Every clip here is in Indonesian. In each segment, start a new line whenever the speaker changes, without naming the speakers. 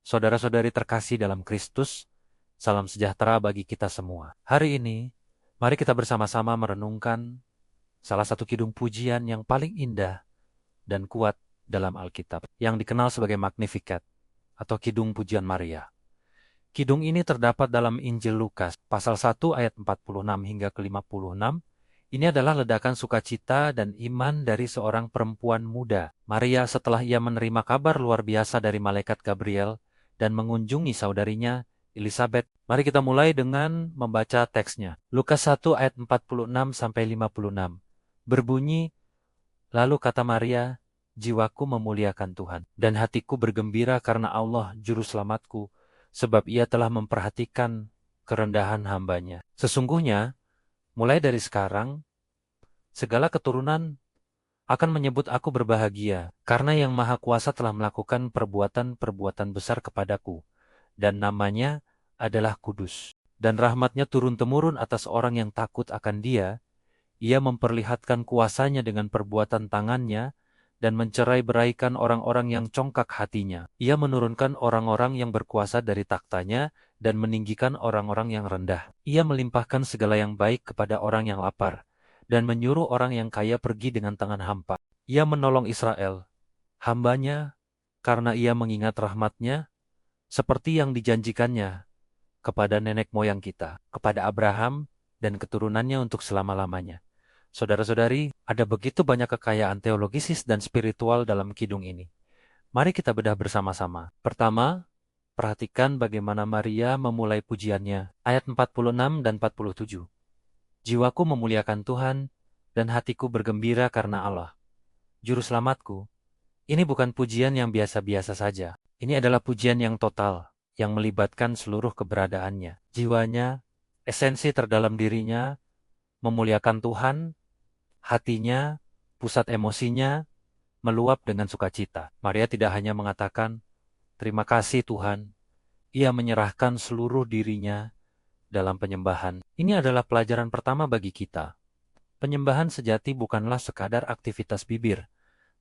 Saudara-saudari terkasih dalam Kristus, salam sejahtera bagi kita semua. Hari ini, mari kita bersama-sama merenungkan salah satu kidung pujian yang paling indah dan kuat dalam Alkitab, yang dikenal sebagai Magnificat atau Kidung Pujian Maria. Kidung ini terdapat dalam Injil Lukas, pasal 1 ayat 46 hingga ke-56. Ini adalah ledakan sukacita dan iman dari seorang perempuan muda, Maria, setelah ia menerima kabar luar biasa dari malaikat Gabriel dan mengunjungi saudarinya Elizabeth. Mari kita mulai dengan membaca teksnya. Lukas 1 ayat 46 sampai 56. Berbunyi, lalu kata Maria, jiwaku memuliakan Tuhan, dan hatiku bergembira karena Allah juru selamatku, sebab ia telah memperhatikan kerendahan hambanya. Sesungguhnya, mulai dari sekarang, segala keturunan akan menyebut aku berbahagia, karena Yang Maha Kuasa telah melakukan perbuatan-perbuatan besar kepadaku, dan namanya adalah kudus. Dan rahmatnya turun-temurun atas orang yang takut akan Dia. Ia memperlihatkan kuasanya dengan perbuatan tangannya, dan mencerai-beraikan orang-orang yang congkak hatinya. Ia menurunkan orang-orang yang berkuasa dari taktanya, dan meninggikan orang-orang yang rendah. Ia melimpahkan segala yang baik kepada orang yang lapar, dan menyuruh orang yang kaya pergi dengan tangan hampa. Ia menolong Israel, hambanya, karena ia mengingat rahmatnya, seperti yang dijanjikannya kepada nenek moyang kita, kepada Abraham dan keturunannya untuk selama-lamanya. Saudara-saudari, ada begitu banyak kekayaan teologis dan spiritual dalam kidung ini. Mari kita bedah bersama-sama. Pertama, perhatikan bagaimana Maria memulai pujiannya. Ayat 46 dan 47. Jiwaku memuliakan Tuhan, dan hatiku bergembira karena Allah, Juru Selamatku. Ini bukan pujian yang biasa-biasa saja. Ini adalah pujian yang total, yang melibatkan seluruh keberadaannya. Jiwanya, esensi terdalam dirinya, memuliakan Tuhan, hatinya, pusat emosinya, meluap dengan sukacita. Maria tidak hanya mengatakan, terima kasih Tuhan. Ia menyerahkan seluruh dirinya dalam penyembahan. Ini adalah pelajaran pertama bagi kita. Penyembahan sejati bukanlah sekadar aktivitas bibir,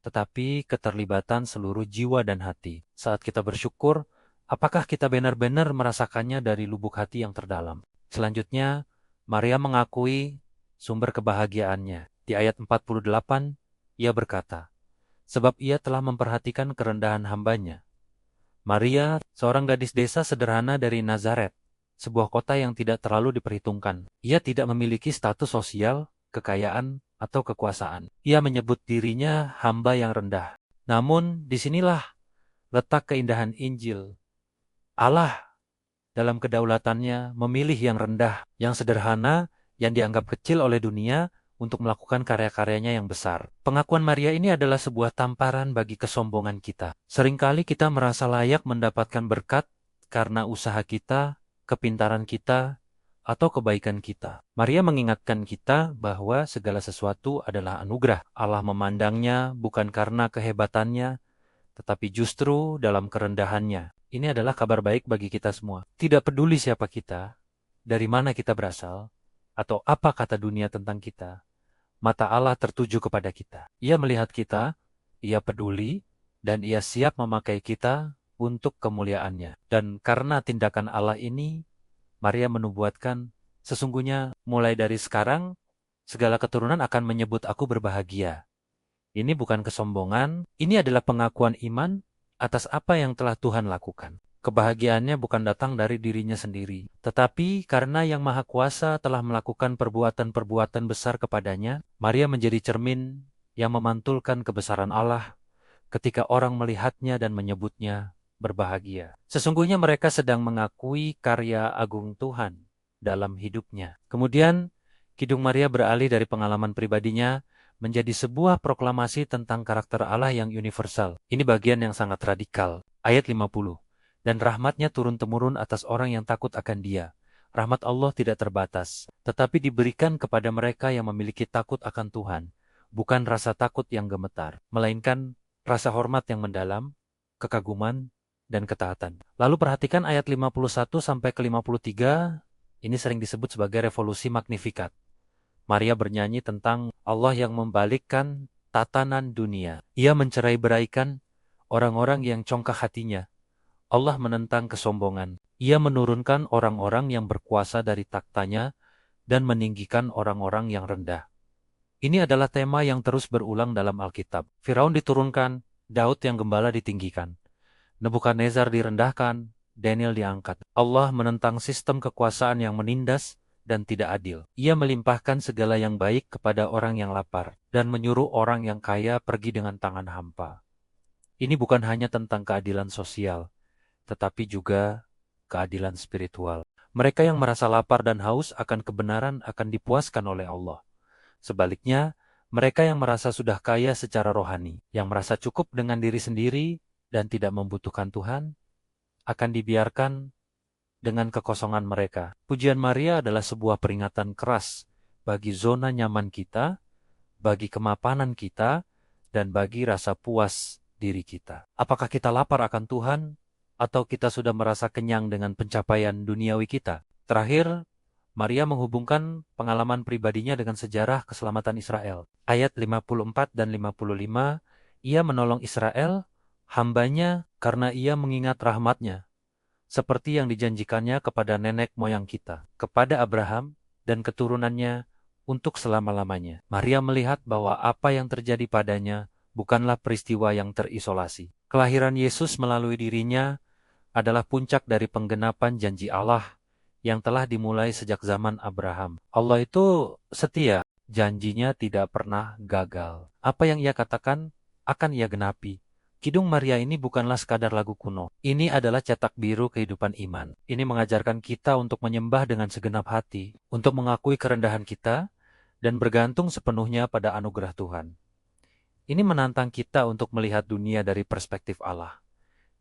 tetapi keterlibatan seluruh jiwa dan hati. Saat kita bersyukur, apakah kita benar-benar merasakannya dari lubuk hati yang terdalam? Selanjutnya, Maria mengakui sumber kebahagiaannya. Di ayat 48, ia berkata, sebab ia telah memperhatikan kerendahan hambanya. Maria, seorang gadis desa sederhana dari Nazaret, sebuah kota yang tidak terlalu diperhitungkan. Ia tidak memiliki status sosial, kekayaan, atau kekuasaan. Ia menyebut dirinya hamba yang rendah. Namun, disinilah letak keindahan Injil. Allah dalam kedaulatannya memilih yang rendah, yang sederhana, yang dianggap kecil oleh dunia untuk melakukan karya-karyanya yang besar. Pengakuan Maria ini adalah sebuah tamparan bagi kesombongan kita. Seringkali kita merasa layak mendapatkan berkat karena usaha kita, kepintaran kita, atau kebaikan kita. Maria mengingatkan kita bahwa segala sesuatu adalah anugerah. Allah memandangnya bukan karena kehebatannya, tetapi justru dalam kerendahannya. Ini adalah kabar baik bagi kita semua. Tidak peduli siapa kita, dari mana kita berasal, atau apa kata dunia tentang kita, mata Allah tertuju kepada kita. Ia melihat kita, ia peduli, dan ia siap memakai kita untuk kemuliaannya. Dan karena tindakan Allah ini, Maria menubuatkan, sesungguhnya mulai dari sekarang, segala keturunan akan menyebut aku berbahagia. Ini bukan kesombongan, ini adalah pengakuan iman atas apa yang telah Tuhan lakukan. Kebahagiaannya bukan datang dari dirinya sendiri, tetapi karena Yang Maha Kuasa telah melakukan perbuatan-perbuatan besar kepadanya. Maria menjadi cermin yang memantulkan kebesaran Allah ketika orang melihatnya dan menyebutnya berbahagia. Sesungguhnya mereka sedang mengakui karya agung Tuhan dalam hidupnya. Kemudian, Kidung Maria beralih dari pengalaman pribadinya menjadi sebuah proklamasi tentang karakter Allah yang universal. Ini bagian yang sangat radikal. Ayat 50. Dan rahmatnya turun-temurun atas orang yang takut akan Dia. Rahmat Allah tidak terbatas, tetapi diberikan kepada mereka yang memiliki takut akan Tuhan. Bukan rasa takut yang gemetar, melainkan rasa hormat yang mendalam, kekaguman, dan ketaatan. Lalu perhatikan ayat 51 sampai ke 53, ini sering disebut sebagai revolusi Magnificat. Maria bernyanyi tentang Allah yang membalikkan tatanan dunia. Ia mencerai-beraikan orang-orang yang congkak hatinya, Allah menentang kesombongan. Ia menurunkan orang-orang yang berkuasa dari taktanya dan meninggikan orang-orang yang rendah. Ini adalah tema yang terus berulang dalam Alkitab. Firaun diturunkan, Daud yang gembala ditinggikan. Nebukadnezar direndahkan, Daniel diangkat. Allah menentang sistem kekuasaan yang menindas dan tidak adil. Ia melimpahkan segala yang baik kepada orang yang lapar dan menyuruh orang yang kaya pergi dengan tangan hampa. Ini bukan hanya tentang keadilan sosial, tetapi juga keadilan spiritual. Mereka yang merasa lapar dan haus akan kebenaran akan dipuaskan oleh Allah. Sebaliknya, mereka yang merasa sudah kaya secara rohani, yang merasa cukup dengan diri sendiri dan tidak membutuhkan Tuhan, akan dibiarkan dengan kekosongan mereka. Pujian Maria adalah sebuah peringatan keras bagi zona nyaman kita, bagi kemapanan kita, dan bagi rasa puas diri kita. Apakah kita lapar akan Tuhan, atau kita sudah merasa kenyang dengan pencapaian duniawi kita? Terakhir, Maria menghubungkan pengalaman pribadinya dengan sejarah keselamatan Israel. Ayat 54 dan 55, ia menolong Israel, hambanya, karena ia mengingat rahmatnya, seperti yang dijanjikannya kepada nenek moyang kita, kepada Abraham dan keturunannya untuk selama-lamanya. Maria melihat bahwa apa yang terjadi padanya bukanlah peristiwa yang terisolasi. Kelahiran Yesus melalui dirinya adalah puncak dari penggenapan janji Allah yang telah dimulai sejak zaman Abraham. Allah itu setia, janjinya tidak pernah gagal. Apa yang ia katakan akan ia genapi. Kidung Maria ini bukanlah sekadar lagu kuno. Ini adalah cetak biru kehidupan iman. Ini mengajarkan kita untuk menyembah dengan segenap hati, untuk mengakui kerendahan kita, dan bergantung sepenuhnya pada anugerah Tuhan. Ini menantang kita untuk melihat dunia dari perspektif Allah,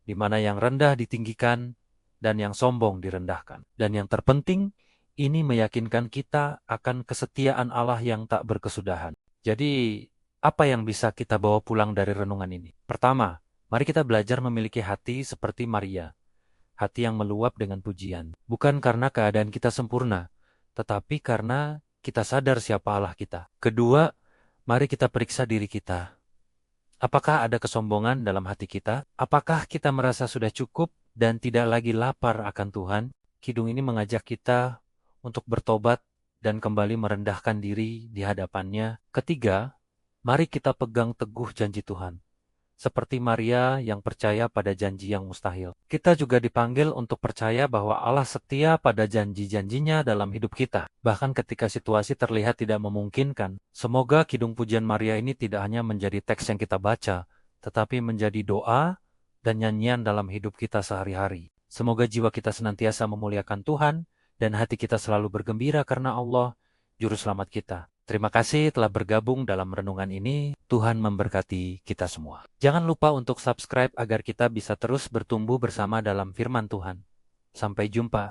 di mana yang rendah ditinggikan dan yang sombong direndahkan. Dan yang terpenting, ini meyakinkan kita akan kesetiaan Allah yang tak berkesudahan. Jadi, apa yang bisa kita bawa pulang dari renungan ini? Pertama, mari kita belajar memiliki hati seperti Maria, hati yang meluap dengan pujian. Bukan karena keadaan kita sempurna, tetapi karena kita sadar siapa Allah kita. Kedua, mari kita periksa diri kita. Apakah ada kesombongan dalam hati kita? Apakah kita merasa sudah cukup dan tidak lagi lapar akan Tuhan? Kidung ini mengajak kita untuk bertobat dan kembali merendahkan diri di hadapannya. Ketiga, mari kita pegang teguh janji Tuhan. Seperti Maria yang percaya pada janji yang mustahil. Kita juga dipanggil untuk percaya bahwa Allah setia pada janji-janjinya dalam hidup kita. Bahkan ketika situasi terlihat tidak memungkinkan. Semoga kidung pujian Maria ini tidak hanya menjadi teks yang kita baca, tetapi menjadi doa dan nyanyian dalam hidup kita sehari-hari. Semoga jiwa kita senantiasa memuliakan Tuhan dan hati kita selalu bergembira karena Allah, Juru Selamat kita. Terima kasih telah bergabung dalam renungan ini. Tuhan memberkati kita semua. Jangan lupa untuk subscribe agar kita bisa terus bertumbuh bersama dalam firman Tuhan. Sampai jumpa.